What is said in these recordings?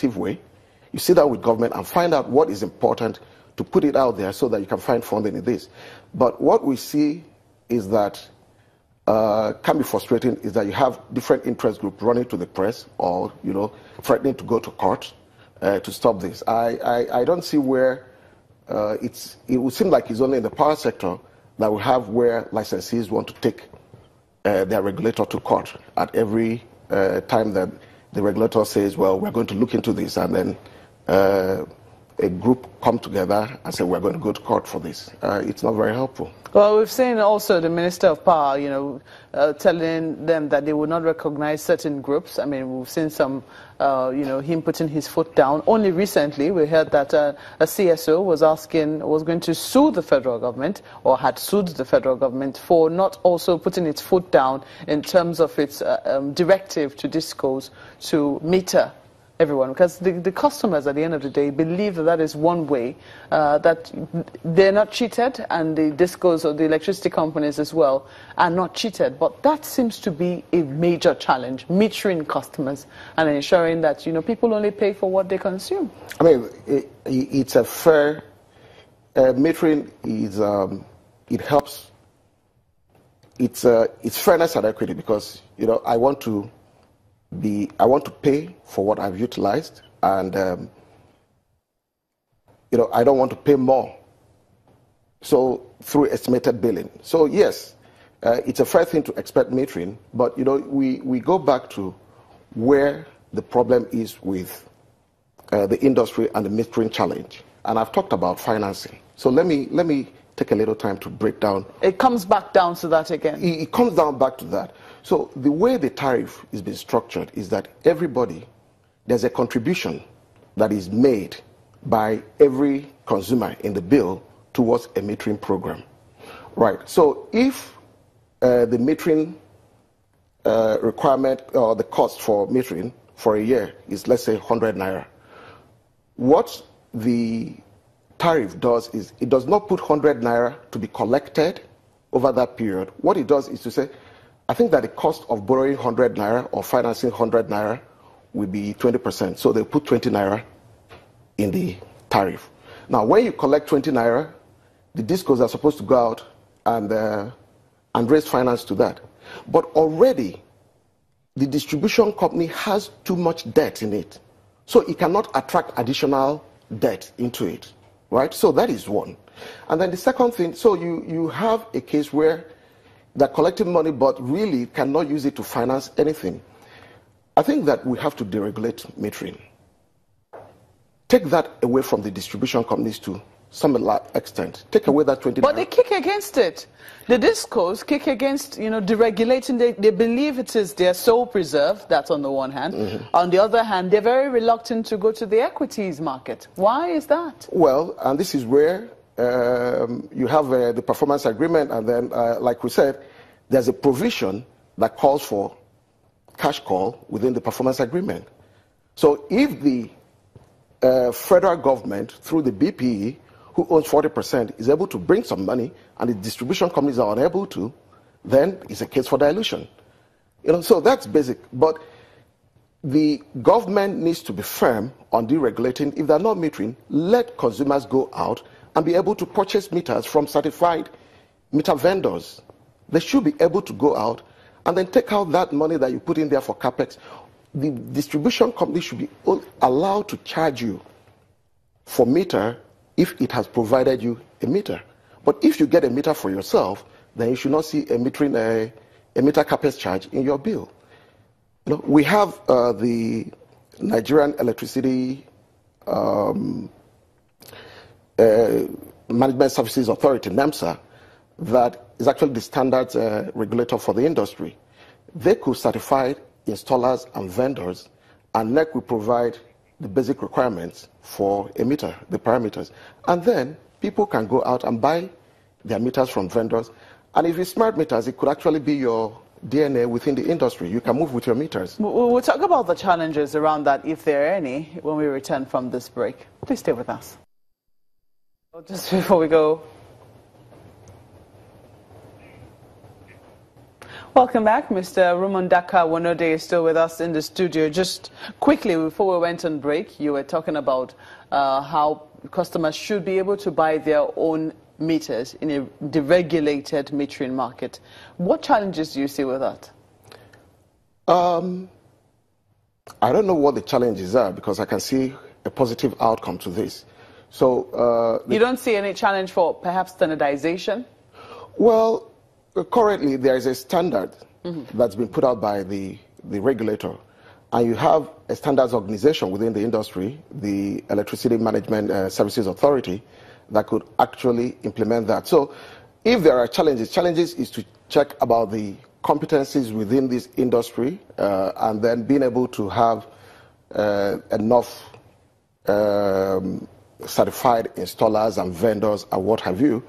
way. You sit down with government and find out what is important to put it out there so that you can find funding in this. But what we see is that can be frustrating is that you have different interest groups running to the press or, threatening to go to court to stop this. I don't see where it would seem like it's only in the power sector that we have where licensees want to take their regulator to court at every time that the regulator says, well, we're going to look into this, and then a group come together and say, we're going to go to court for this. It's not very helpful. Well, we've seen also the Minister of Power, telling them that they will not recognize certain groups. I mean, we've seen some, him putting his foot down. Only recently, we heard that a CSO was going to sue the federal government, or had sued the federal government for not also putting its foot down in terms of its directive to discos to meter everyone, because the customers at the end of the day believe that is one way that they're not cheated, and the discos or the electricity companies as well are not cheated. But that seems to be a major challenge, metering customers and ensuring that people only pay for what they consume. I mean, it's a fair metering is it helps. It's fairness and equity, because I want to pay for what I've utilized, and I don't want to pay more. So through estimated billing. So yes, it's a fair thing to expect metering, but we go back to where the problem is with the industry and the metering challenge. And I've talked about financing. So let me take a little time to break down. It comes back down to that again. It comes down back to that. So the way the tariff is being structured is that there's a contribution that is made by every consumer in the bill towards a metering program. Right. So if the metering requirement or the cost for metering for a year is, let's say, 100 naira, what the tariff does is it does not put 100 naira to be collected over that period. What it does is to say, I think that the cost of borrowing 100 naira or financing 100 naira will be 20%. So they put 20 naira in the tariff. Now, when you collect 20 naira, the discos are supposed to go out and raise finance to that. But already, the distribution company has too much debt in it. So it cannot attract additional debt into it, right? So that is one. And then the second thing, so you have a case where they're collecting money but really cannot use it to finance anything. I think that we have to deregulate metering. Take that away from the distribution companies to some extent. Take away that 20. But they kick against it. The discos kick against, deregulating. They believe it is their sole preserve. That's on the one hand. Mm-hmm. On the other hand, they're very reluctant to go to the equities market. Why is that? Well, and this is where you have the performance agreement, and then, like we said, there's a provision that calls for cash call within the performance agreement. So if the federal government, through the BPE, who owns 40%, is able to bring some money, and the distribution companies are unable to, then it's a case for dilution. So that's basic. But the government needs to be firm on deregulating. If they're not metering, let consumers go out and be able to purchase meters from certified meter vendors. They should be able to go out and then take out that money that you put in there for capex. The distribution company should be allowed to charge you for meter if it has provided you a meter. But if you get a meter for yourself, then you should not see a meter capex charge in your bill. We have the Nigerian Electricity Management Services Authority, NEMSA, that is actually the standards regulator for the industry. They could certify installers and vendors, and NEC will provide the basic requirements for a meter, the parameters. And then people can go out and buy their meters from vendors. And if it's smart meters, it could actually be your DNA within the industry. You can move with your meters. We'll talk about the challenges around that, if there are any, when we return from this break. Please stay with us. Just before we go, Welcome back. Mr. Rumondaka Wonodi is still with us in the studio. Just quickly, before we went on break, you were talking about how customers should be able to buy their own meters in a deregulated metering market. What challenges do you see with that? I don't know what the challenges are because I can see a positive outcome to this. So you don't see any challenge for perhaps standardization? Well, currently there is a standard that's been put out by the regulator, and you have a standards organization within the industry, the Electricity Management Services Authority, that could actually implement that. So if there are challenges is to check about the competencies within this industry and then being able to have enough certified installers and vendors and what have you.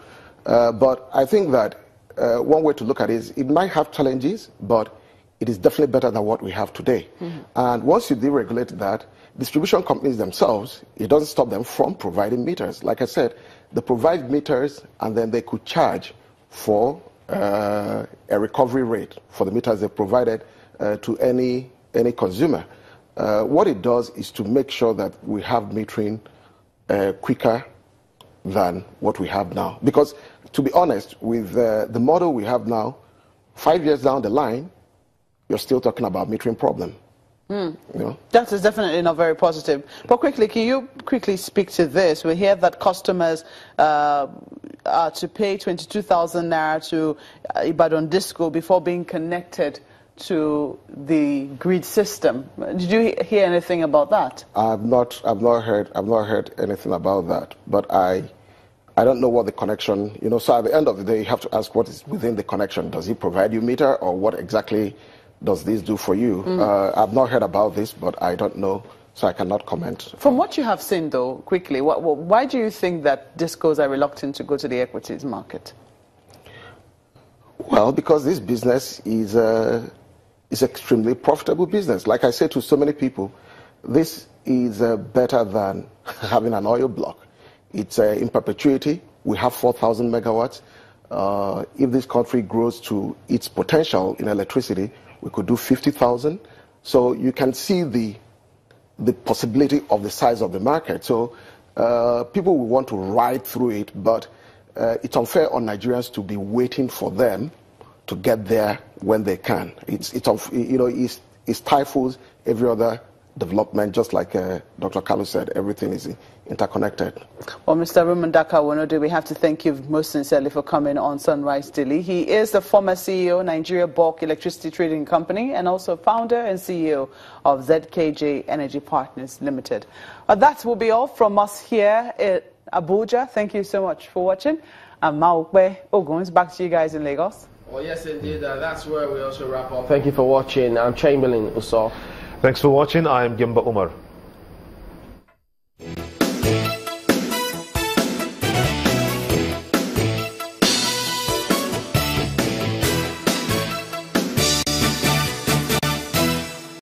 But I think that one way to look at it is it might have challenges, but it is definitely better than what we have today. And once you deregulate that, distribution companies themselves, it doesn't stop them from providing meters. Like I said, they provide meters and then they could charge for a recovery rate for the meters they provided to any consumer. What it does is to make sure that we have metering quicker than what we have now. Because to be honest, with the model we have now, 5 years down the line, you're still talking about metering problem. You know? That is definitely not very positive. But quickly, can you quickly speak to this? We hear that customers are to pay 22,000 naira to Ibadan Disco before being connected to the grid system. Did you hear anything about that? I've not heard anything about that. But I don't know what the connection. You know, so at the end of the day, you have to ask what is within the connection. Does he provide you meter, or what exactly does this do for you? I've not heard about this, but I don't know, so I cannot comment. From what you have seen, though, quickly, why do you think that discos are reluctant to go to the equities market? Well, because this business is extremely profitable business. Like I say to so many people, this is better than having an oil block. It's in perpetuity. We have 4,000 megawatts. If this country grows to its potential in electricity, we could do 50,000. So you can see the possibility of the size of the market. So people will want to ride through it, but it's unfair on Nigerians to be waiting for them to get there when they can. It stifles every other development, just like Dr. Kalu said, everything is interconnected. Well, Mr. Rumondaka Wonodi, we have to thank you most sincerely for coming on Sunrise Daily. He is the former CEO, Nigeria Bulk Electricity Trading Company, and also founder and CEO of ZKJ Energy Partners Limited. That will be all from us here at Abuja. Thank you so much for watching. I'm Maukwe Oguns, back to you guys in Lagos. Well, yes, indeed. That's where we also wrap up. Thank you for watching. I'm Chamberlain Uso. Thanks for watching. I am Gimba Umar.